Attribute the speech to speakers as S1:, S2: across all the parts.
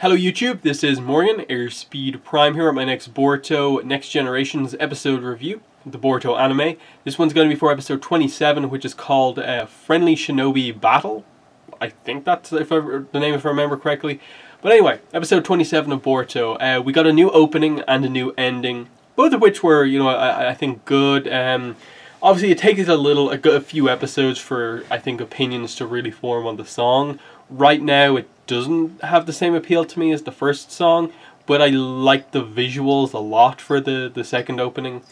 S1: Hello YouTube, this is Morgan, Airspeed Prime here at my next Boruto Next Generations episode review, the Boruto anime. This one's going to be for episode 27, which is called Friendly Shinobi Battle. I think that's the name if I remember correctly. But anyway, episode 27 of Boruto. We got a new opening and a new ending, both of which were, I think good. Obviously it takes a few episodes for, I think, opinions to really form on the song. Right now it doesn't have the same appeal to me as the first song, but I like the visuals a lot for the second opening.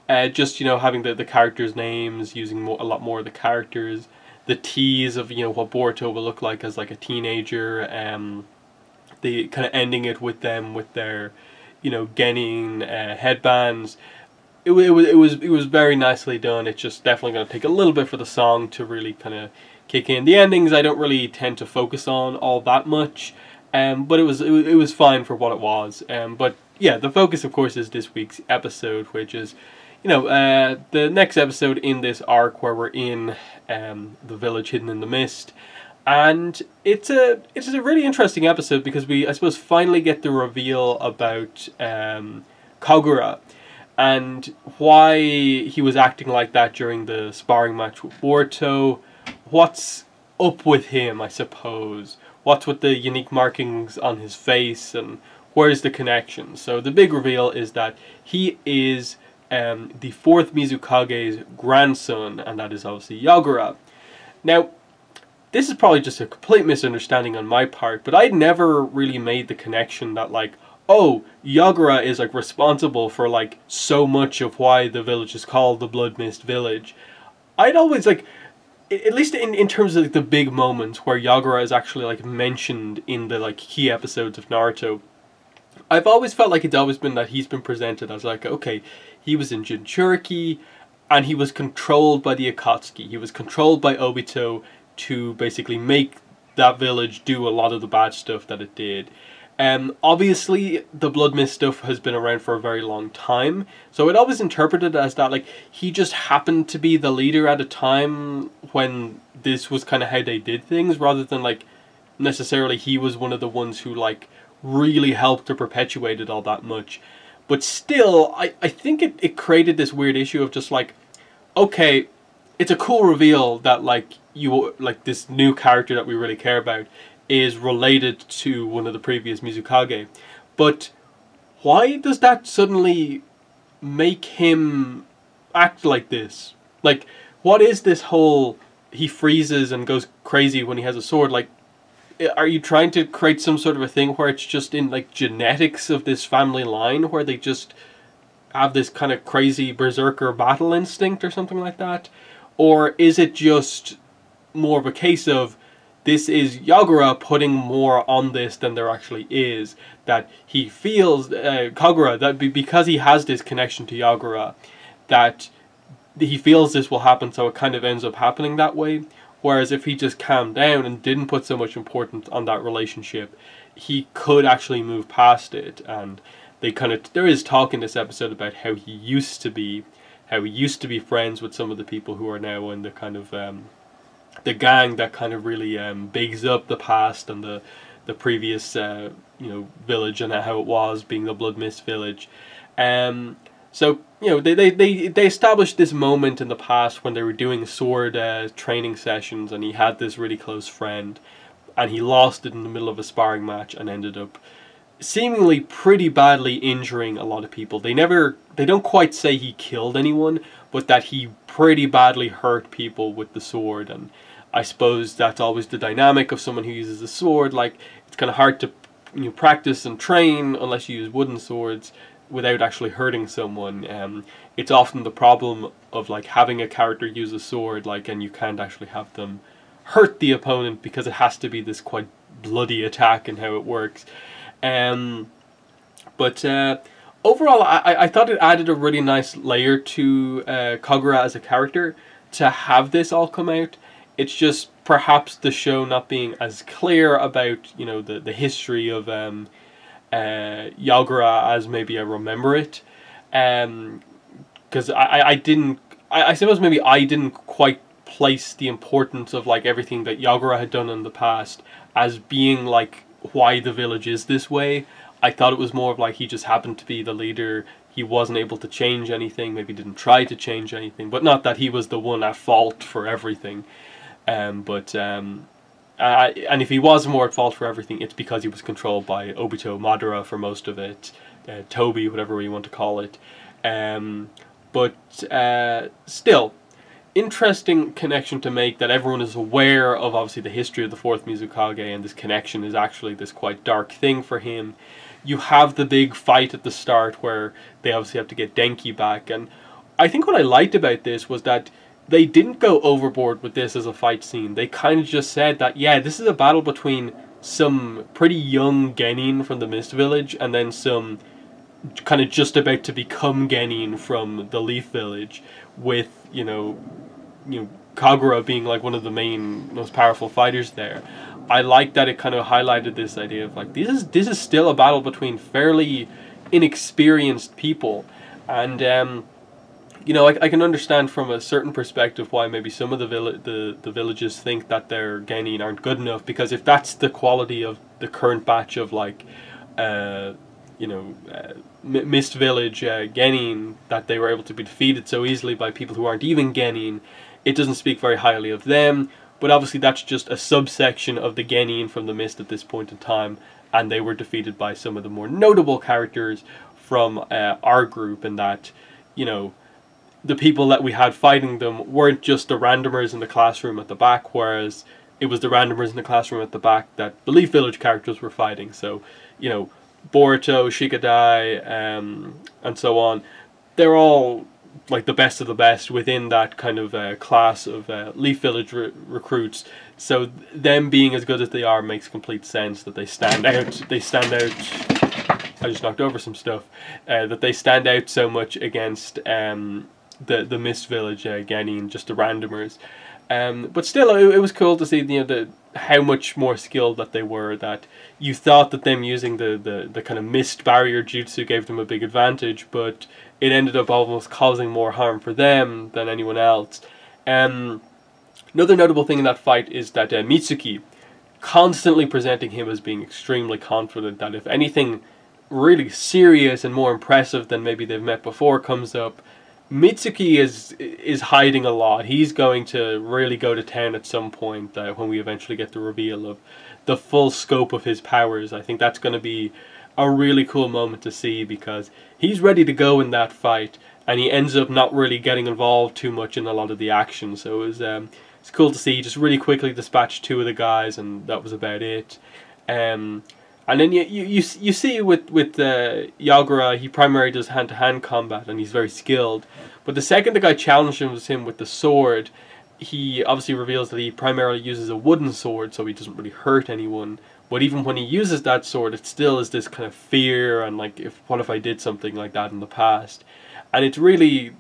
S1: Just, having the characters' names, using a lot more of the characters, the tease of, what Boruto will look like as like a teenager, the kind of ending it with them with their, Genin headbands. It was very nicely done. It's just definitely going to take a little bit for the song to really kind of kick in. The endings I don't really tend to focus on all that much, but it was fine for what it was. But yeah, the focus of course is this week's episode, which is the next episode in this arc where we're in the village hidden in the mist. And it's a really interesting episode because we, I suppose, finally get the reveal about Kagura and why he was acting like that during the sparring match with Boruto. What's up with him, I suppose? What's with the unique markings on his face, and where's the connection? So the big reveal is that he is the fourth Mizukage's grandson, and that is obviously Yagura. Now, this is probably just a complete misunderstanding on my part, but I'd never really made the connection that, like, oh, Yagura is like responsible for like so much of why the village is called the Blood Mist Village. I'd always like, at least in terms of like, the big moments where Yagura is actually like mentioned in the like key episodes of Naruto, I've always felt like it's always been that he's been presented as like, okay, he was in Jinchuriki and he was controlled by the Akatsuki. He was controlled by Obito to basically make that village do a lot of the bad stuff that it did. Obviously the Blood Mist stuff has been around for a very long time, so it always interpreted as that like he just happened to be the leader at a time when this was kind of how they did things, rather than like necessarily he was one of the ones who like really helped to perpetuate it all that much. But still, I think it created this weird issue of just like, okay, it's a cool reveal that like this new character that we really care about is related to one of the previous Mizukage, but why does that suddenly make him act like this? Like, what is this whole he freezes and goes crazy when he has a sword? Like, are you trying to create some sort of a thing where it's just in like genetics of this family line where they just have this kind of crazy berserker battle instinct or something like that? Or is it just more of a case of this is Yagura putting more on this than there actually is, that he feels, Kagura, that because he has this connection to Yagura, that he feels this will happen, so it kind of ends up happening that way. Whereas if he just calmed down and didn't put so much importance on that relationship, he could actually move past it. And there is talk in this episode about how he used to be friends with some of the people who are now in the kind of the gang that kind of really bigs up the past and the previous village and how it was being the Blood Mist Village. So they established this moment in the past when they were doing sword training sessions, and he had this really close friend, and he lost it in the middle of a sparring match and ended up seemingly pretty badly injuring a lot of people. They don't quite say he killed anyone, but that he pretty badly hurt people with the sword. And I suppose that's always the dynamic of someone who uses a sword. Like, it's kind of hard to practice and train unless you use wooden swords without actually hurting someone. It's often the problem of like having a character use a sword, like, and you can't actually have them hurt the opponent because it has to be this quite bloody attack and how it works. But overall, I thought it added a really nice layer to Kagura as a character to have this all come out. It's just perhaps the show not being as clear about the history of Yagura as maybe I remember it, because I suppose maybe I didn't quite place the importance of like everything that Yagura had done in the past as being like why the village is this way. I thought it was more of like he just happened to be the leader. He wasn't able to change anything, maybe didn't try to change anything, but not that he was the one at fault for everything. And if he was more at fault for everything, it's because he was controlled by Obito Madara for most of it, Toby, whatever you want to call it. Still, interesting connection to make, that everyone is aware of obviously the history of the fourth Mizukage, and this connection is actually this quite dark thing for him. You have the big fight at the start where they obviously have to get Denki back, and I think what I liked about this was that they didn't go overboard with this as a fight scene. They kind of just said that, yeah, this is a battle between some pretty young genin from the Mist Village and then some kind of just about to become genin from the Leaf Village, with, you know, Kagura being like one of the main, most powerful fighters there. I like that it kind of highlighted this idea of like, this is still a battle between fairly inexperienced people, and you know, I can understand from a certain perspective why maybe some of the villages think that their genin aren't good enough, because if that's the quality of the current batch of like Mist Village genin, that they were able to be defeated so easily by people who aren't even genin, it doesn't speak very highly of them. But obviously that's just a subsection of the genin from the Mist at this point in time, and they were defeated by some of the more notable characters from our group, and that, you know, the people that we had fighting them weren't just the randomers in the classroom at the back, whereas it was the randomers in the classroom at the back that the Leaf Village characters were fighting. So, you know, Boruto, Shikadai, and so on, they're all like the best of the best within that kind of class of Leaf Village recruits. So them being as good as they are makes complete sense, that they stand out. I just knocked over some stuff. That they stand out so much against the Mist Village genin, just the randomers. But still, it was cool to see, you know, how much more skilled that they were. That you thought that them using the kind of mist barrier jutsu gave them a big advantage, but it ended up almost causing more harm for them than anyone else. Another notable thing in that fight is that Mitsuki, constantly presenting him as being extremely confident, that if anything really serious and more impressive than maybe they've met before comes up, Mitsuki is hiding a lot. He's going to really go to town at some point when we eventually get the reveal of the full scope of his powers. I think that's going to be a really cool moment to see, because he's ready to go in that fight, and he ends up not really getting involved too much in a lot of the action. So it's cool to see. He just really quickly dispatched two of the guys, and that was about it. And then you see with Yagura, he primarily does hand-to-hand combat, and he's very skilled. But the second the guy challenges him with the sword, he obviously reveals that he primarily uses a wooden sword, so he doesn't really hurt anyone. But even when he uses that sword, it still is this kind of fear, and like, what if I did something like that in the past? And it's really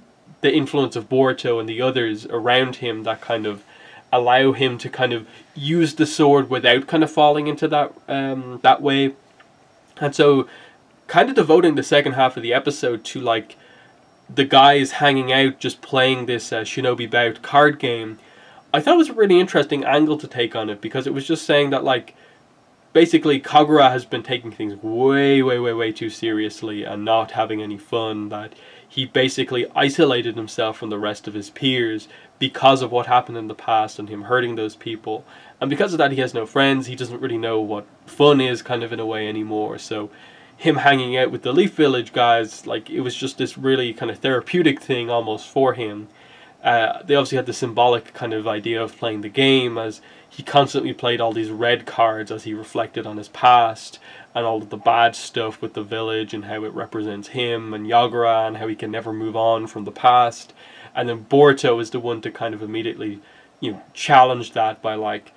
S1: the influence of Boruto and the others around him that kind of allow him to kind of use the sword without kind of falling into that way. And so kind of devoting the second half of the episode to like the guys hanging out just playing this Shinobi Bout card game, I thought it was a really interesting angle to take on it, because it was just saying that like basically Kagura has been taking things way too seriously and not having any fun, that he basically isolated himself from the rest of his peers because of what happened in the past and him hurting those people. And because of that, he has no friends. He doesn't really know what fun is, kind of, in a way anymore. So him hanging out with the Leaf Village guys, like, it was just this really kind of therapeutic thing almost for him. They obviously had the symbolic kind of idea of playing the game, as he constantly played all these red cards as he reflected on his past and all of the bad stuff with the village and how it represents him and Yagura and how he can never move on from the past. And then Boruto is the one to kind of immediately, you know, challenge that by like,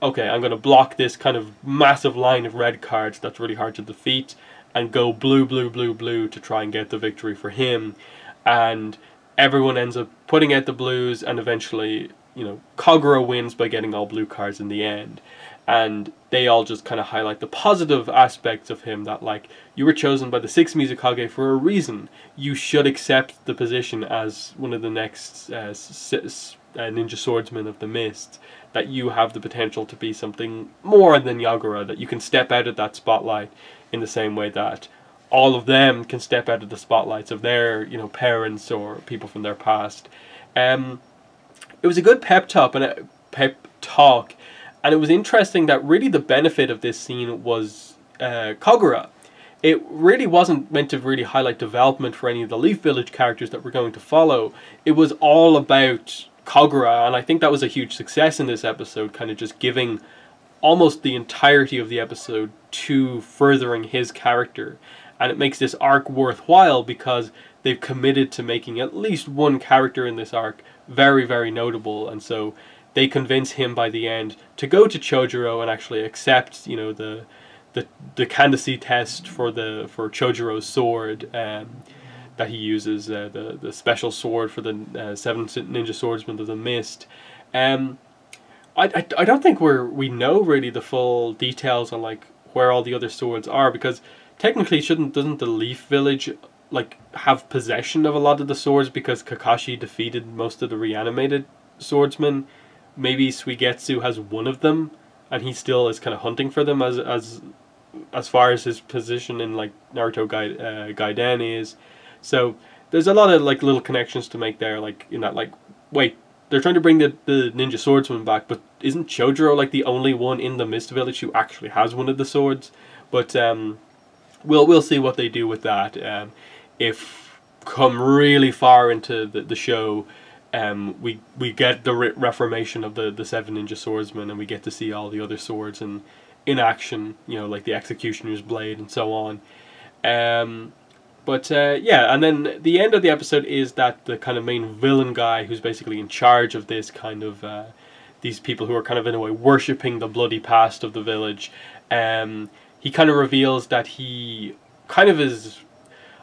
S1: okay, I'm going to block this kind of massive line of red cards that's really hard to defeat and go blue to try and get the victory for him. And everyone ends up putting out the blues, and eventually, you know, Kagura wins by getting all blue cards in the end. And they all just kind of highlight the positive aspects of him, that like, you were chosen by the 6th Mizukage for a reason. You should accept the position as one of the next ninja swordsman of the mist, that you have the potential to be something more than Yagura, that you can step out of that spotlight in the same way that all of them can step out of the spotlights of their, you know, parents or people from their past. It was a good pep talk, and it was interesting that really the benefit of this scene was Kagura. It really wasn't meant to really highlight development for any of the Leaf Village characters that we're going to follow. It was all about Kagura, and I think that was a huge success in this episode, kind of just giving almost the entirety of the episode to furthering his character. And it makes this arc worthwhile because they've committed to making at least one character in this arc very, very notable, and so they convince him by the end to go to Chojuro and actually accept, you know, the candidacy test for Chojuro's sword that he uses, the special sword for the seven ninja swordsmen of the mist. I don't think we know really the full details on like where all the other swords are, because technically doesn't the Leaf Village like have possession of a lot of the swords because Kakashi defeated most of the reanimated swordsmen? Maybe Suigetsu has one of them, and he still is kind of hunting for them as far as his position in like Naruto Gaiden is. So there's a lot of like little connections to make there, like in that, like, wait, they're trying to bring the ninja swordsman back, but isn't Chojuro like the only one in the Mist Village who actually has one of the swords? But we'll see what they do with that. If come really far into the show, we get the reformation of the seven ninja swordsmen, and we get to see all the other swords in action, you know, like the executioner's blade and so on. Yeah, and then the end of the episode is that the kind of main villain guy, who's basically in charge of this kind of these people who are kind of in a way worshipping the bloody past of the village, he kind of reveals that he kind of is,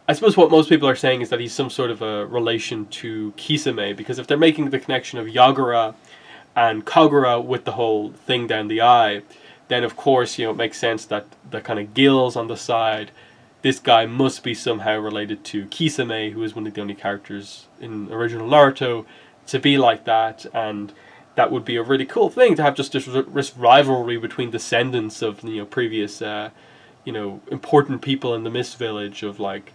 S1: I suppose what most people are saying is that he's some sort of a relation to Kisame, because if they're making the connection of Yagura and Kagura with the whole thing down the eye, then of course, you know, it makes sense that the kind of gills on the side, this guy must be somehow related to Kisame, who is one of the only characters in original Naruto to be like that, and that would be a really cool thing to have, just this rivalry between descendants of, you know, previous you know, important people in the Mist Village, of like,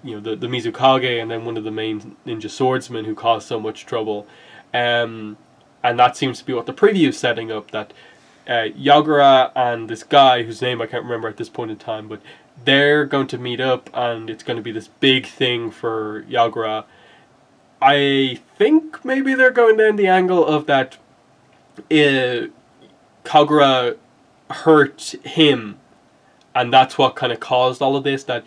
S1: you know, the Mizukage, and then one of the main ninja swordsmen who caused so much trouble. And that seems to be what the preview is setting up, that Yagura and this guy, whose name I can't remember at this point in time, but they're going to meet up, and it's going to be this big thing for Yagura. I think maybe they're going down the angle of that Kagura hurt him, and that's what kind of caused all of this, that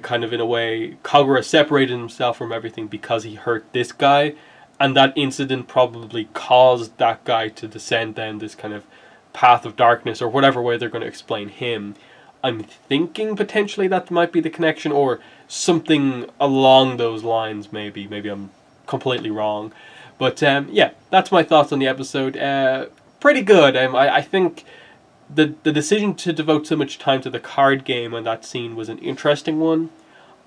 S1: kind of in a way Kagura separated himself from everything because he hurt this guy, and that incident probably caused that guy to descend down this kind of path of darkness, or whatever way they're going to explain him. I'm thinking potentially that might be the connection, or something along those lines, maybe. Maybe I'm completely wrong. But yeah, that's my thoughts on the episode. Pretty good. I think the decision to devote so much time to the card game on that scene was an interesting one.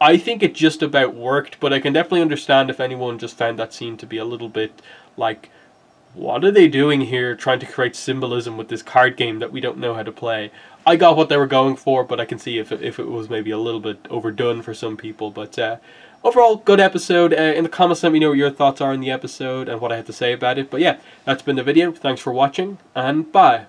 S1: I think it just about worked, but I can definitely understand if anyone just found that scene to be a little bit like, what are they doing here, trying to create symbolism with this card game that we don't know how to play? I got what they were going for, but I can see if it was maybe a little bit overdone for some people. But overall, good episode. In the comments, let me know what your thoughts are on the episode and what I had to say about it. But yeah, that's been the video. Thanks for watching, and bye.